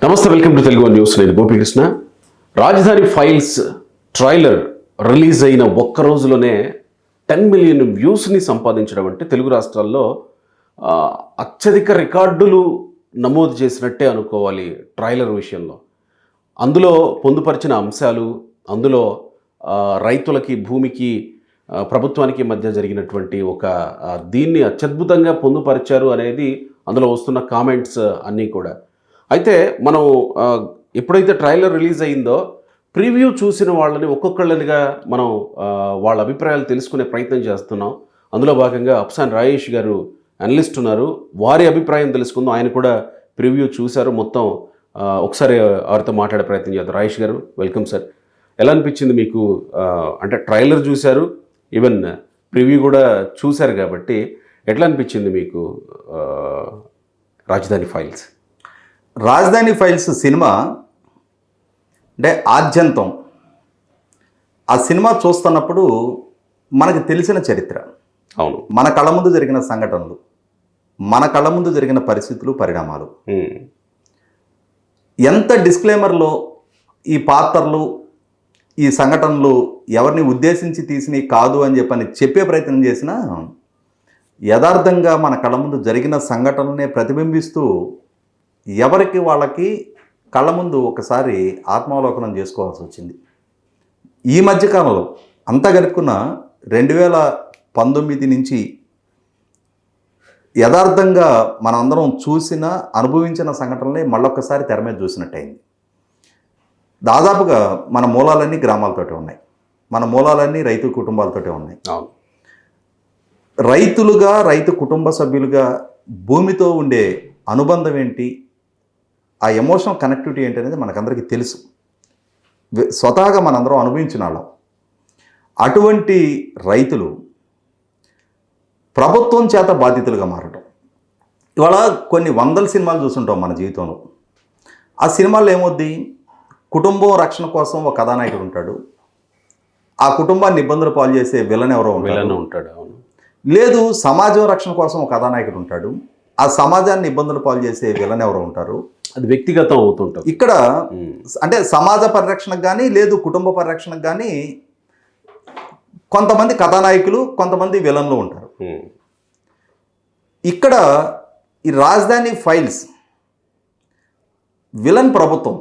నమస్తే, welcome to Telugu news. నేను గోపికృష్ణ. రాజధాని ఫైల్స్ ట్రైలర్ రిలీజ్ అయిన ఒక్క రోజులోనే 10 మిలియన్ వ్యూస్ని సంపాదించడం అంటే తెలుగు రాష్ట్రాల్లో అత్యధిక రికార్డులు నమోదు చేసినట్టే అనుకోవాలి ట్రైలర్ విషయంలో. అందులో పొందుపరిచిన అంశాలు, అందులో రైతులకి, భూమికి, ప్రభుత్వానికి మధ్య జరిగినటువంటి ఒక దీన్ని అత్యద్భుతంగా పొందుపరిచారు అనేది అందులో వస్తున్న కామెంట్స్ అన్నీ కూడా. అయితే మనం ఎప్పుడైతే ట్రైలర్ రిలీజ్ అయిందో ప్రివ్యూ చూసిన వాళ్ళని ఒక్కొక్కళ్ళనిగా మనం వాళ్ళ అభిప్రాయాలు తెలుసుకునే ప్రయత్నం చేస్తున్నాం. అందులో భాగంగా అఫ్సాన్ రాయేష్ గారు అనలిస్ట్ ఉన్నారు, వారి అభిప్రాయం తెలుసుకుందాం. ఆయన కూడా ప్రివ్యూ చూశారు మొత్తం. ఒకసారి వారితో మాట్లాడే ప్రయత్నం చేద్దాం. రాయేష్ గారు, వెల్కమ్ సార్. ఎలా అనిపించింది మీకు? అంటే ట్రైలర్ చూశారు, ఈవెన్ ప్రివ్యూ కూడా చూశారు కాబట్టి ఎట్లా అనిపించింది మీకు రాజధాని ఫైల్స్? రాజధాని ఫైల్స్ సినిమా అంటే ఆద్యంతం ఆ సినిమా చూస్తున్నప్పుడు మనకు తెలిసిన చరిత్ర, అవును, మన కళ్ళ ముందు జరిగిన సంఘటనలు, మన కళ్ళ ముందు జరిగిన పరిస్థితులు, పరిణామాలు, ఎంత డిస్క్లైమర్లో ఈ పాత్రలు, ఈ సంఘటనలు ఎవరిని ఉద్దేశించి తీసినవి కాదు అని చెప్పే ప్రయత్నం చేసినా యథార్థంగా మన కళ్ళ ముందు జరిగిన సంఘటనలనే ప్రతిబింబిస్తూ ఎవరికి వాళ్ళకి కళ్ళ ముందు ఒకసారి ఆత్మావలోకనం చేసుకోవాల్సి వచ్చింది. ఈ మధ్యకాలంలో అంతా గడుపుకున్న 2019 నుంచి యథార్థంగా మనందరం చూసిన, అనుభవించిన సంఘటనలే మళ్ళొక్కసారి తెర మీద చూసినట్టయింది. దాదాపుగా మన మూలాలన్నీ గ్రామాలతోటే ఉన్నాయి, మన మూలాలన్నీ రైతు కుటుంబాలతోటే ఉన్నాయి. రైతులుగా, రైతు కుటుంబ సభ్యులుగా భూమితో ఉండే అనుబంధం ఏంటి, ఆ ఎమోషనల్ కనెక్టివిటీ ఏంటి అనేది మనకందరికీ తెలుసు. స్వతహాగా మనందరం అనుభవించిన వాళ్ళం. అటువంటి రైతులు ప్రభుత్వం చేత బాధితులుగా మారటం. ఇవాళ కొన్ని వందల సినిమాలు చూస్తుంటాం మన జీవితంలో. ఆ సినిమాల్లో ఏమవుద్ది, కుటుంబం రక్షణ కోసం ఒక కథానాయకుడు ఉంటాడు, ఆ కుటుంబాన్ని ఇబ్బందులు పాలు చేసే విలన్ ఎవరో ఉంటాడు. లేదు, సమాజం రక్షణ కోసం ఒక కథానాయకుడు ఉంటాడు, ఆ సమాజాన్ని ఇబ్బందులు పాలు చేసే విలన్ ఎవరో ఉంటారు. అది వ్యక్తిగతం అవుతుంటారు. ఇక్కడ అంటే సమాజ పరిరక్షణకు కానీ, లేదు కుటుంబ పరిరక్షణకు కానీ కొంతమంది కథానాయకులు, కొంతమంది విలన్లు ఉంటారు. ఇక్కడ ఈ రాజధాని ఫైల్స్ విలన్ ప్రభుత్వం,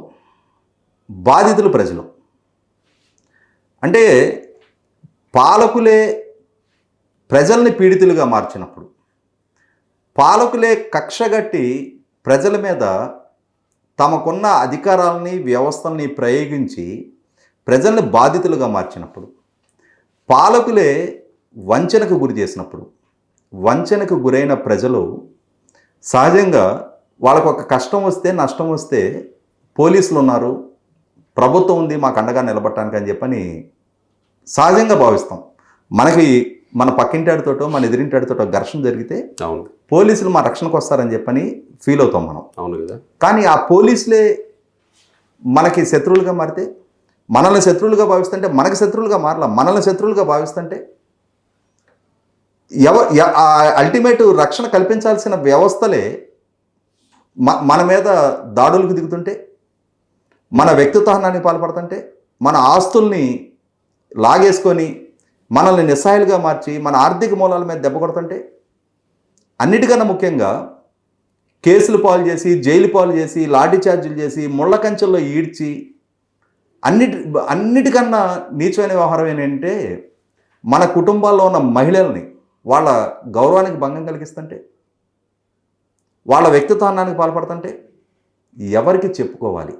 బాధితులు ప్రజలు. అంటే పాలకులే ప్రజల్ని పీడితులుగా మార్చినప్పుడు, పాలకులే కక్షగట్టి ప్రజల మీద తమకున్న అధికారాలని, వ్యవస్థల్ని ప్రయోగించి ప్రజల్ని బాధితులుగా మార్చినప్పుడు, పాలకులే వంచనకు గురి చేసినప్పుడు, వంచనకు గురైన ప్రజలు సహజంగా వాళ్ళకు ఒక కష్టం వస్తే, నష్టం వస్తే పోలీసులు ఉన్నారు, ప్రభుత్వం ఉంది మాకు అండగా నిలబడటానికి అని చెప్పని సహజంగా భావిస్తాం. మనకి మన పక్కింటాడితోటో, మన ఎదిరింటాడితోటో ఘర్షణ జరిగితే పోలీసులు మా రక్షణకు వస్తారని చెప్పని ఫీల్ అవుతాం మనం. అవును కదా. కానీ ఆ పోలీసులే మనకి శత్రువులుగా మారితే, మనల్ని శత్రువులుగా భావిస్తుంటే, మనకి శత్రువులుగా మారలా, మనల్ని శత్రువులుగా భావిస్తుంటే, అల్టిమేట్ రక్షణ కల్పించాల్సిన వ్యవస్థలే మన మీద దాడులకు దిగుతుంటే, మన వ్యక్తిత్వానికి పాల్పడుతుంటే, మన ఆస్తుల్ని లాగేసుకొని మనల్ని నిస్సహాయులుగా మార్చి మన ఆర్థిక మూలాల మీద దెబ్బ కొడుతుంటే, అన్నిటికన్నా ముఖ్యంగా కేసులు పాలు చేసి, జైలు పాలు చేసి, లాఠీ చార్జీలు చేసి, ముళ్ళ కంచెల్లో ఈడ్చి, అన్నిటికన్నా నీచమైన వ్యవహారం ఏంటంటే మన కుటుంబాల్లో ఉన్న మహిళల్ని వాళ్ళ గౌరవానికి భంగం కలిగిస్తుంటే, వాళ్ళ వ్యక్తిత్వానికి పాల్పడుతుంటే ఎవరికి చెప్పుకోవాలి?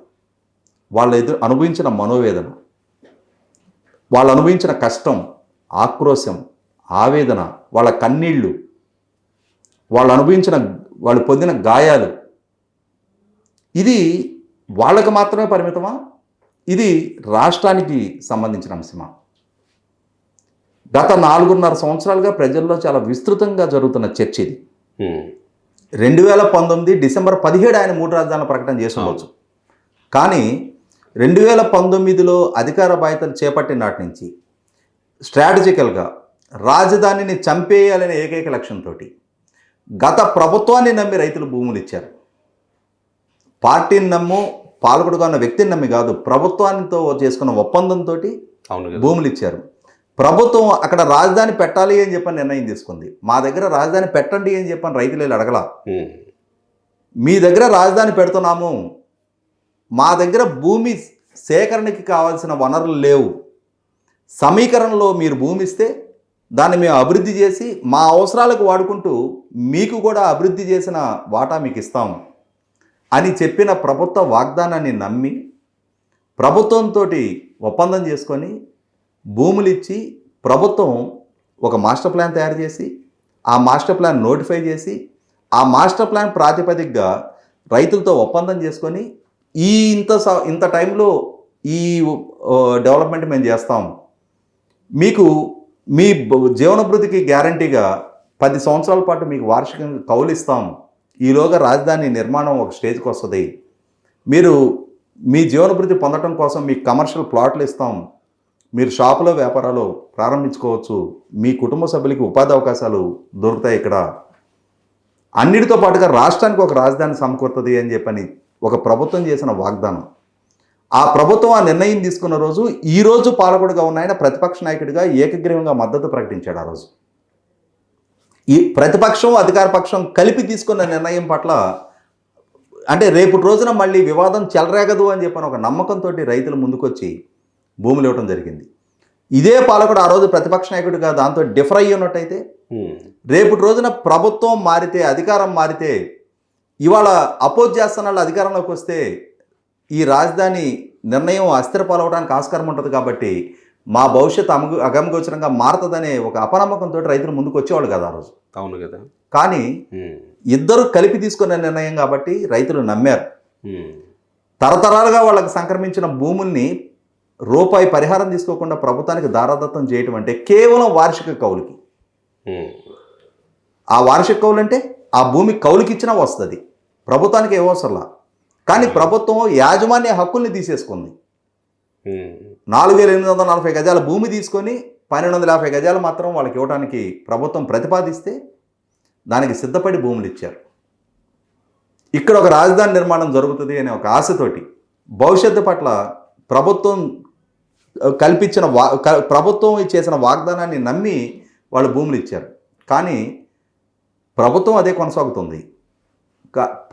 వాళ్ళు అనుభవించిన మనోవేదన, వాళ్ళు అనుభవించిన కష్టం, ఆక్రోశం, ఆవేదన, వాళ్ళ కన్నీళ్ళు, వాళ్ళు పొందిన గాయాలు, ఇది వాళ్ళకు మాత్రమే పరిమితమా? ఇది రాష్ట్రానికి సంబంధించిన అంశమా? గత 4.5 సంవత్సరాలుగా ప్రజల్లో చాలా విస్తృతంగా జరుగుతున్న చర్చ ఇది. 2019 డిసెంబర్ 17 ఆయన 3 రాజధానుల ప్రకటన చేసుకోవచ్చు. కానీ 2019లో అధికార బాధ్యతలు చేపట్టిన నాటి నుంచి స్ట్రాటజికల్గా రాజధానిని చంపేయాలనే ఏకైక లక్ష్యంతో గత ప్రభుత్వాన్ని నమ్మి రైతులు భూములు ఇచ్చారు. పార్టీని నమ్ము పాలకుడుగా ఉన్న వ్యక్తిని నమ్మి కాదు, ప్రభుత్వానితో చేసుకున్న ఒప్పందంతో అవును కదా. భూములు ఇచ్చారు. ప్రభుత్వం అక్కడ రాజధాని పెట్టాలి అని చెప్పని నిర్ణయం తీసుకుంది. మా దగ్గర రాజధాని పెట్టండి అని చెప్పని రైతులు వెళ్ళి అడగల. మీ దగ్గర రాజధాని పెడుతున్నాము, మా దగ్గర భూమి సేకరణకి కావాల్సిన వనరులు లేవు, సమీకరణలో మీరు భూమి ఇస్తే దాన్ని మేము అభివృద్ధి చేసి మా అవసరాలకు వాడుకుంటూ మీకు కూడా అభివృద్ధి చేసిన వాటా మీకు ఇస్తాము అని చెప్పిన ప్రభుత్వ వాగ్దానాన్ని నమ్మి ప్రభుత్వంతో ఒప్పందం చేసుకొని భూములు ఇచ్చి ప్రభుత్వం ఒక మాస్టర్ ప్లాన్ తయారు చేసి ఆ మాస్టర్ ప్లాన్ నోటిఫై చేసి ఆ మాస్టర్ ప్లాన్ ప్రాతిపదికగా రైతులతో ఒప్పందం చేసుకొని ఇంత టైంలో ఈ డెవలప్మెంట్ మేము చేస్తాం, మీకు మీ జీవనభృతికి గ్యారంటీగా 10 సంవత్సరాల పాటు మీకు వార్షికంగా కౌలు ఇస్తాం, ఈలోగా రాజధాని నిర్మాణం ఒక స్టేజ్కి వస్తుంది, మీరు మీ జీవనభృతి పొందడం కోసం మీకు కమర్షియల్ ప్లాట్లు ఇస్తాం, మీరు షాపులో వ్యాపారాలు ప్రారంభించుకోవచ్చు, మీ కుటుంబ సభ్యులకి ఉపాధి అవకాశాలు దొరుకుతాయి, ఇక్కడ అన్నిటితో పాటుగా రాష్ట్రానికి ఒక రాజధాని సమకూరుతుంది అని చెప్పని ఒక ప్రభుత్వం చేసిన వాగ్దానం. ఆ ప్రభుత్వం ఆ నిర్ణయం తీసుకున్న రోజు ఈ రోజు పాలకుడుగా ఉన్న ఆయన ప్రతిపక్ష నాయకుడిగా ఏకగ్రీవంగా మద్దతు ప్రకటించాడు. ఆ రోజు ఈ ప్రతిపక్షం అధికార పక్షం కలిపి తీసుకున్న నిర్ణయం పట్ల అంటే రేపు రోజున మళ్ళీ వివాదం చెలరేగదు అని చెప్పని ఒక నమ్మకంతో రైతులు ముందుకొచ్చి భూములు ఇవ్వడం జరిగింది. ఇదే పాలకుడు ఆ రోజు ప్రతిపక్ష నాయకుడిగా దాంతో డిఫర్ అయ్యి ఉన్నట్టయితే రేపు రోజున ప్రభుత్వం మారితే, అధికారం మారితే, ఇవాళ అపోజ్ చేస్తున్న వాళ్ళు అధికారంలోకి వస్తే ఈ రాజధాని నిర్ణయం అస్థిరపాలవడానికి ఆస్కారం ఉంటుంది. కాబట్టి మా భవిష్యత్తు అగమగోచరంగా మారుతుందనే ఒక అపనమ్మకంతో రైతులు ముందుకు వచ్చేవాళ్ళు కదా ఆ రోజు. అవును కదా. కానీ ఇద్దరు కలిపి తీసుకున్న నిర్ణయం కాబట్టి రైతులు నమ్మారు. తరతరాలుగా వాళ్ళకి సంక్రమించిన భూముల్ని రూపాయి పరిహారం తీసుకోకుండా ప్రభుత్వానికి దారాదత్తం చేయటం అంటే కేవలం వార్షిక కౌలుకి. ఆ వార్షిక కౌలు అంటే ఆ భూమి కౌలుకి ఇచ్చినా వస్తుంది, ప్రభుత్వానికి ఏ అవసరంలా. కానీ ప్రభుత్వం యాజమాన్య హక్కుల్ని తీసేసుకుంది. 4,840 గజాల భూమి తీసుకొని 1,250 గజాలు మాత్రం వాళ్ళకి ఇవ్వడానికి ప్రభుత్వం ప్రతిపాదిస్తే దానికి సిద్ధపడి భూములు ఇచ్చారు. ఇక్కడ ఒక రాజధాని నిర్మాణం జరుగుతుంది అనే ఒక ఆశతోటి భవిష్యత్తు పట్ల ప్రభుత్వం కల్పించిన ప్రభుత్వం చేసిన వాగ్దానాన్ని నమ్మి వాళ్ళు భూములు ఇచ్చారు. కానీ ప్రభుత్వం అదే కొనసాగుతుంది.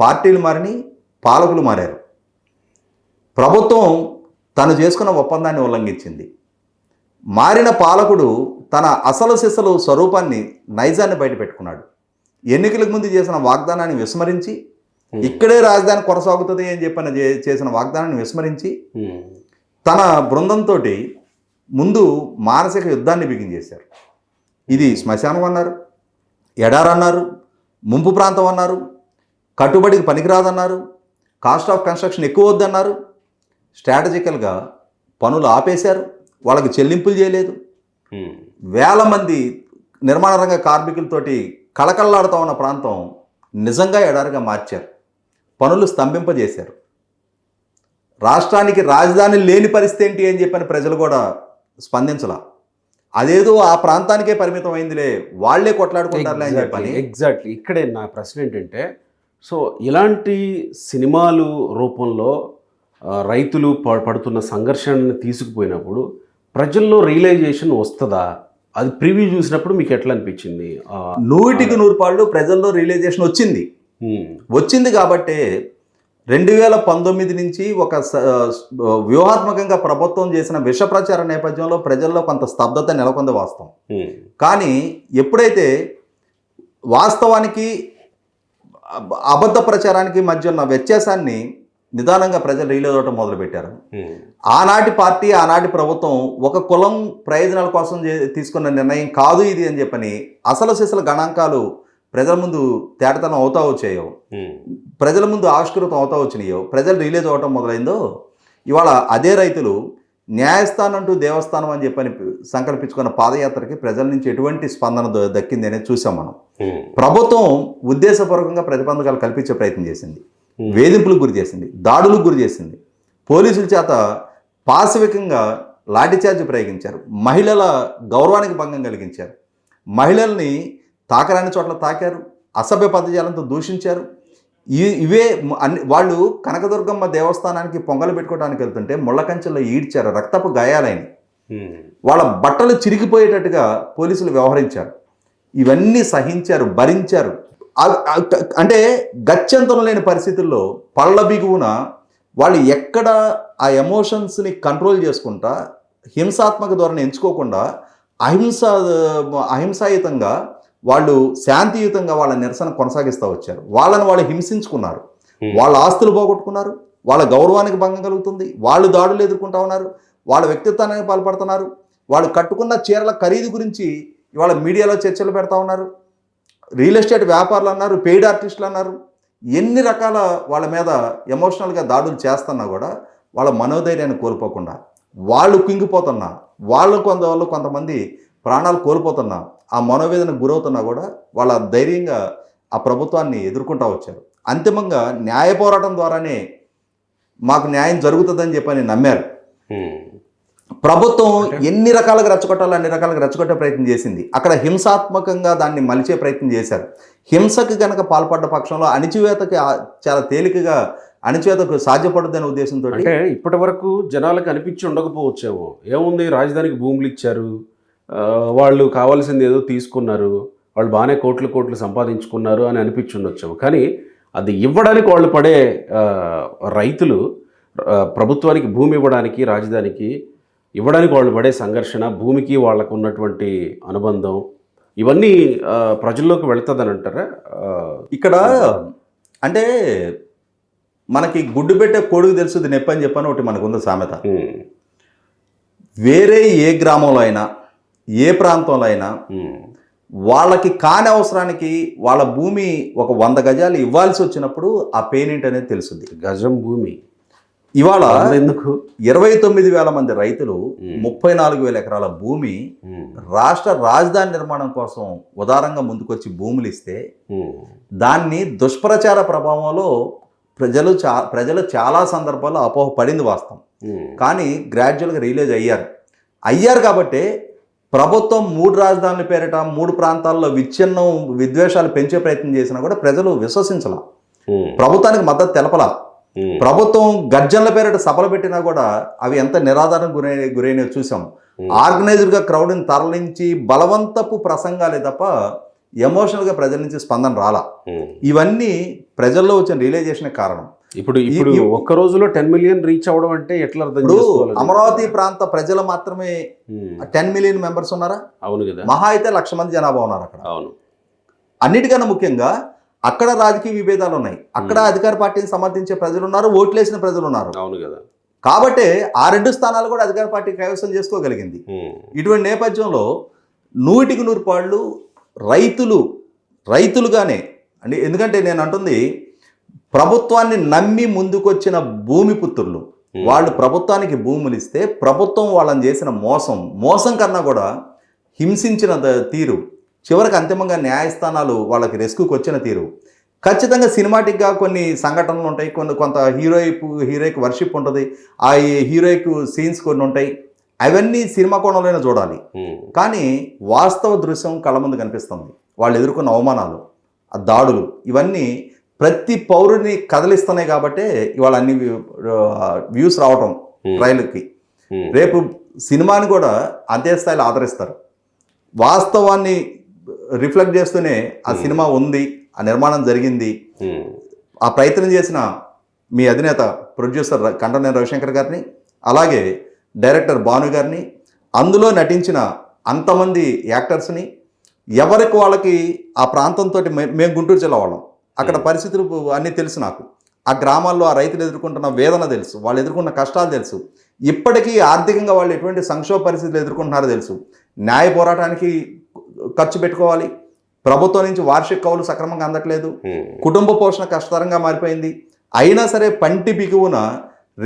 పార్టీలు మారిని, పాలకులు మారారు. ప్రభుత్వం తను చేసుకున్న ఒప్పందాన్ని ఉల్లంఘించింది. మారిన పాలకుడు తన అసలు సిసలు స్వరూపాన్ని, నైజాన్ని బయటపెట్టుకున్నాడు. ఎన్నికలకు ముందు చేసిన వాగ్దానాన్ని విస్మరించి ఇక్కడే రాజధాని కొనసాగుతుంది అని చెప్పిన చేసిన వాగ్దానాన్ని విస్మరించి తన బృందంతో ముందు మానసిక యుద్ధాన్ని బిగించేశారు. ఇది శ్మశానం అన్నారు, ఎడారన్నారు, ముంపు ప్రాంతం అన్నారు, కట్టుబడికి పనికిరాదన్నారు, కాస్ట్ ఆఫ్ కన్స్ట్రక్షన్ ఎక్కువ వద్దన్నారు, స్ట్రాటజికల్గా పనులు ఆపేశారు, వాళ్ళకి చెల్లింపులు చేయలేదు. వేల మంది నిర్మాణ రంగ కార్మికులతోటి కళకళలాడుతూ ఉన్న ప్రాంతం నిజంగా ఎడారిగా మార్చారు, పనులు స్తంభింపజేశారు. రాష్ట్రానికి రాజధాని లేని పరిస్థితి ఏంటి అని చెప్పని ప్రజలు కూడా స్పందించలా. అదేదో ఆ ప్రాంతానికే పరిమితం అయిందిలే, వాళ్లే కొట్లాడుకుంటారులే అని చెప్పని. ఎగ్జాక్ట్లీ ఇక్కడే నా ప్రశ్న ఏంటంటే, సో ఇలాంటి సినిమాలు రూపంలో రైతులు పడుతున్న సంఘర్షణని తీసుకుపోయినప్పుడు ప్రజల్లో రియలైజేషన్ వస్తుందా? అది ప్రివ్యూ చూసినప్పుడు మీకు ఎట్లా అనిపించింది? 100% ప్రజల్లో రియలైజేషన్ వచ్చింది కాబట్టే 2019 నుంచి ఒక వ్యూహాత్మకంగా ప్రభుత్వం చేసిన విష ప్రచార నేపథ్యంలో ప్రజల్లో కొంత స్తబ్దత నెలకొంది వాస్తవం. కానీ ఎప్పుడైతే వాస్తవానికి అబద్ధ ప్రచారానికి మధ్య ఉన్న వ్యత్యాసాన్ని నిదానంగా ప్రజలు రియలైజ్ అవడం మొదలుపెట్టారు. ఆనాటి పార్టీ, ఆనాటి ప్రభుత్వం ఒక కులం ప్రయోజనాల కోసం తీసుకున్న నిర్ణయం కాదు ఇది అని చెప్పని అసలు సిసలు గణాంకాలు ప్రజల ముందు తేటతనం అవుతా వచ్చాయో, ప్రజల ముందు ఆవిష్కృతం అవుతా వచ్చినాయో, ప్రజలు రిలీజ్ అవ్వటం మొదలైందో, ఇవాళ అదే రైతులు న్యాయస్థానం అంటూ దేవస్థానం అని చెప్పని సంకల్పించుకున్న పాదయాత్రకి ప్రజల నుంచి ఎటువంటి స్పందన దక్కింది అనేది చూసాం మనం. ప్రభుత్వం ఉద్దేశపూర్వకంగా ప్రతిబంధకాలు కల్పించే ప్రయత్నం చేసింది, వేధింపులకు గురి చేసింది, దాడులకు గురి చేసింది, పోలీసుల చేత పాశవికంగా లాఠీచార్జ్ ప్రయోగించారు, మహిళల గౌరవానికి భంగం కలిగించారు, మహిళల్ని తాకరాని చోట్ల తాకారు, అసభ్య పదజాలంతో దూషించారు. ఇవే అన్ని వాళ్ళు కనకదుర్గమ్మ దేవస్థానానికి పొంగలు పెట్టుకోవడానికి వెళ్తుంటే ముళ్ళకంచెల్లో ఈడ్చారు, రక్తపు గాయాలైన, వాళ్ళ బట్టలు చిరిగిపోయేటట్టుగా పోలీసులు వ్యవహరించారు. ఇవన్నీ సహించారు, భరించారు. అంటే గత్యంతరం లేని పరిస్థితుల్లో పళ్ళ బిగువున వాళ్ళు ఎక్కడ ఆ ఎమోషన్స్ని కంట్రోల్ చేసుకుంటా హింసాత్మక ధోరణి ఎంచుకోకుండా అహింసాయుతంగా వాళ్ళు శాంతియుతంగా వాళ్ళ నిరసన కొనసాగిస్తూ వచ్చారు. వాళ్ళని వాళ్ళు హింసించుకున్నారు, వాళ్ళ ఆస్తులు పోగొట్టుకున్నారు, వాళ్ళ గౌరవానికి భంగం కలుగుతుంది, వాళ్ళు దాడులు ఎదుర్కొంటా ఉన్నారు, వాళ్ళ వ్యక్తిత్వానికి పాల్పడుతున్నారు, వాళ్ళు కట్టుకున్న చీరల ఖరీదు గురించి ఇవాళ మీడియాలో చర్చలు పెడతా ఉన్నారు, రియల్ ఎస్టేట్ వ్యాపారులు అన్నారు, పెయిడ్ ఆర్టిస్టులు అన్నారు, ఎన్ని రకాల వాళ్ళ మీద ఎమోషనల్గా దాడులు చేస్తున్నా కూడా వాళ్ళ మనోధైర్యాన్ని కోల్పోకుండా వాళ్ళు కుంగిపోతున్నా, వాళ్ళు కొంతమంది ప్రాణాలు కోల్పోతున్నా, ఆ మనోవేదనకు గురవుతున్నా కూడా వాళ్ళ ధైర్యంగా ఆ ప్రభుత్వాన్ని ఎదుర్కొంటూ వచ్చారు. అంతిమంగా న్యాయ పోరాటం ద్వారానే మాకు న్యాయం జరుగుతుందని చెప్పని నమ్మారు. ప్రభుత్వం ఎన్ని రకాలుగా రెచ్చగొట్టాలో అన్ని రకాలుగా రెచ్చగొట్టే ప్రయత్నం చేసింది. అక్కడ హింసాత్మకంగా దాన్ని మలిచే ప్రయత్నం చేశారు. హింసకు కనుక పాల్పడ్డ పక్షంలో అణిచివేతకి చాలా తేలికగా అణిచివేతకు సాధ్యపడుతుందనే ఉద్దేశంతో, అంటే ఇప్పటి వరకు జనాలకు అనిపించి ఉండకపోవచ్చేమో, ఏముంది రాజధానికి భూములు ఇచ్చారు, వాళ్ళు కావాల్సింది ఏదో తీసుకున్నారు, వాళ్ళు బాగానే కోట్లు సంపాదించుకున్నారు అని అనిపించి ఉండొచ్చేమో. కానీ అది ఇవ్వడానికి వాళ్ళు పడే రైతులు ప్రభుత్వానికి భూమి ఇవ్వడానికి, రాజధానికి ఇవ్వడానికి వాళ్ళు పడే సంఘర్షణ, భూమికి వాళ్ళకు ఉన్నటువంటి అనుబంధం, ఇవన్నీ ప్రజల్లోకి వెళ్తుందని అంటారా? ఇక్కడ అంటే మనకి గుడ్డు పెట్టే కొడుకు తెలుసుది నొప్పి అని చెప్పని ఒకటి మనకుంది సామెత. వేరే ఏ గ్రామంలో అయినా ఏ ప్రాంతంలో అయినా వాళ్ళకి కాని అవసరానికి వాళ్ళ భూమి ఒక 100 గజాలు ఇవ్వాల్సి వచ్చినప్పుడు ఆ పెయిన్ ఏంటి అనేది తెలుస్తుంది. గజం భూమి ఇవాళ ఎందుకు 29,000 మంది రైతులు 34,000 ఎకరాల భూమి రాష్ట్ర రాజధాని నిర్మాణం కోసం ఉదారంగా ముందుకొచ్చి భూములు ఇస్తే దాన్ని దుష్ప్రచార ప్రభావంలో ప్రజలు చాలా సందర్భాల్లో అపోహ పడింది వాస్తవం. కానీ గ్రాడ్యువల్గా రియలైజ్ అయ్యారు కాబట్టి ప్రభుత్వం 3 రాజధానుల పేరిట 3 ప్రాంతాల్లో విచ్ఛిన్నం విద్వేషాలు పెంచే ప్రయత్నం చేసినా కూడా ప్రజలు విశ్వసించాల, ప్రభుత్వానికి మద్దతు తెలపలా. ప్రభుత్వం గర్జనల పేరిట సభలు పెట్టినా కూడా అవి ఎంత నిరాధారణ గురైనవి చూసాం. ఆర్గనైజ్డ్గా క్రౌడ్ని తరలించి బలవంతపు ప్రసంగాలే తప్ప ఎమోషనల్గా ప్రజల నుంచి స్పందన రాలా. ఇవన్నీ ప్రజల్లో వచ్చిన రియలైజేషన్ కారణం. ఇప్పుడు ఒక్క రోజులో 10 మిలియన్ రీచ్ అవ్వడం అంటే ఎట్లా అర్థం చేసుకోవాలి? అమరావతి ప్రాంత ప్రజలు మాత్రమే 10 మిలియన్ మెంబర్స్ ఉన్నారా? అవును కదా. మహా అయితే 1,00,000 మంది జనాభా ఉన్నారు అక్కడ. అవును. అన్నిటికన్నా ముఖ్యంగా అక్కడ రాజకీయ విభేదాలు ఉన్నాయి, అక్కడ అధికార పార్టీని సమర్థించే ప్రజలు ఉన్నారు, ఓట్లేసిన ప్రజలు ఉన్నారు. అవును కదా. కాబట్టి ఆ 2 స్థానాలు కూడా అధికార పార్టీ కైవసం చేసుకోగలిగింది. ఇటువంటి నేపథ్యంలో 100కి 100 పాళ్ళు రైతులుగానే అంటే, ఎందుకంటే నేను అంటుంది ప్రభుత్వాన్ని నమ్మి ముందుకొచ్చిన భూమి పుత్రులు వాళ్ళు ప్రభుత్వానికి భూములు ఇస్తే ప్రభుత్వం వాళ్ళని చేసిన మోసం కన్నా కూడా హింసించిన తీరు, చివరికి అంతిమంగా న్యాయస్థానాలు వాళ్ళకి రెస్క్యూకి వచ్చిన తీరు, ఖచ్చితంగా సినిమాటిక్గా కొన్ని సంఘటనలు ఉంటాయి, కొంత హీరోయిక్ వర్షిప్ ఉంటుంది, ఆ హీరోయిక్ సీన్స్ కొన్ని ఉంటాయి, అవన్నీ సినిమా కోణంలోనే చూడాలి. కానీ వాస్తవ దృశ్యం కళ్ళ ముందు కనిపిస్తుంది. వాళ్ళు ఎదుర్కొన్న అవమానాలు, ఆ దాడులు, ఇవన్నీ ప్రతి పౌరుని కదిలిస్తున్నాయి. కాబట్టి ఇవాళ అన్ని వ్యూస్ రావటం ట్రైలర్కి, రేపు సినిమాని కూడా అదే స్థాయిలో ఆదరిస్తారు. వాస్తవాన్ని రిఫ్లెక్ట్ చేస్తూనే ఆ సినిమా ఉంది, ఆ నిర్మాణం జరిగింది, ఆ ప్రయత్నం చేసిన మీ అధినేత ప్రొడ్యూసర్ కంటనేని రవిశంకర్ గారిని, అలాగే డైరెక్టర్ భాను గారిని, అందులో నటించిన అంతమంది యాక్టర్స్ని, ఎవరికి వాళ్ళకి ఆ ప్రాంతంతో మేము గుంటూరు జిల్లా వాళ్ళం, అక్కడ పరిస్థితులు అన్నీ తెలుసు నాకు. ఆ గ్రామాల్లో ఆ రైతులు ఎదుర్కొంటున్న వేదన తెలుసు, వాళ్ళు ఎదుర్కొన్న కష్టాలు తెలుసు, ఇప్పటికీ ఆర్థికంగా వాళ్ళు ఎటువంటి సంక్షోభ పరిస్థితులు ఎదుర్కొంటున్నారో తెలుసు. న్యాయ పోరాటానికి ఖర్చు పెట్టుకోవాలి, ప్రభుత్వం నుంచి వార్షిక కౌలు సక్రమంగా అందట్లేదు, కుటుంబ పోషణ కష్టతరంగా మారిపోయింది. అయినా సరే పంటి బిగువున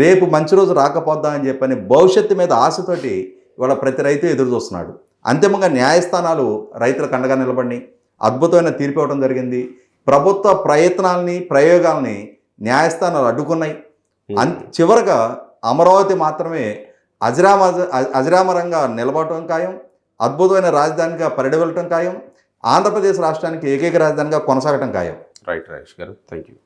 రేపు మంచి రోజు రాకపోద్దా అని చెప్పని భవిష్యత్తు మీద ఆశతోటి ఇవాళ ప్రతి రైతు ఎదురు చూస్తున్నాడు. అంతిమంగా న్యాయస్థానాలు రైతులకు అండగా నిలబడి అద్భుతమైన తీర్పు ఇవ్వడం జరిగింది. ప్రభుత్వ ప్రయోగాల్ని న్యాయస్థానాలు అడ్డుకున్నాయి. చివరగా అమరావతి మాత్రమే అజరామరంగా నిలబడటం ఖాయం, అద్భుతమైన రాజధానిగా పరిడవెళ్ళటం ఖాయం, ఆంధ్రప్రదేశ్ రాష్ట్రానికి ఏకైక రాజధానిగా కొనసాగటం ఖాయం. రైట్ రాజేష్ గారు, థ్యాంక్ యూ.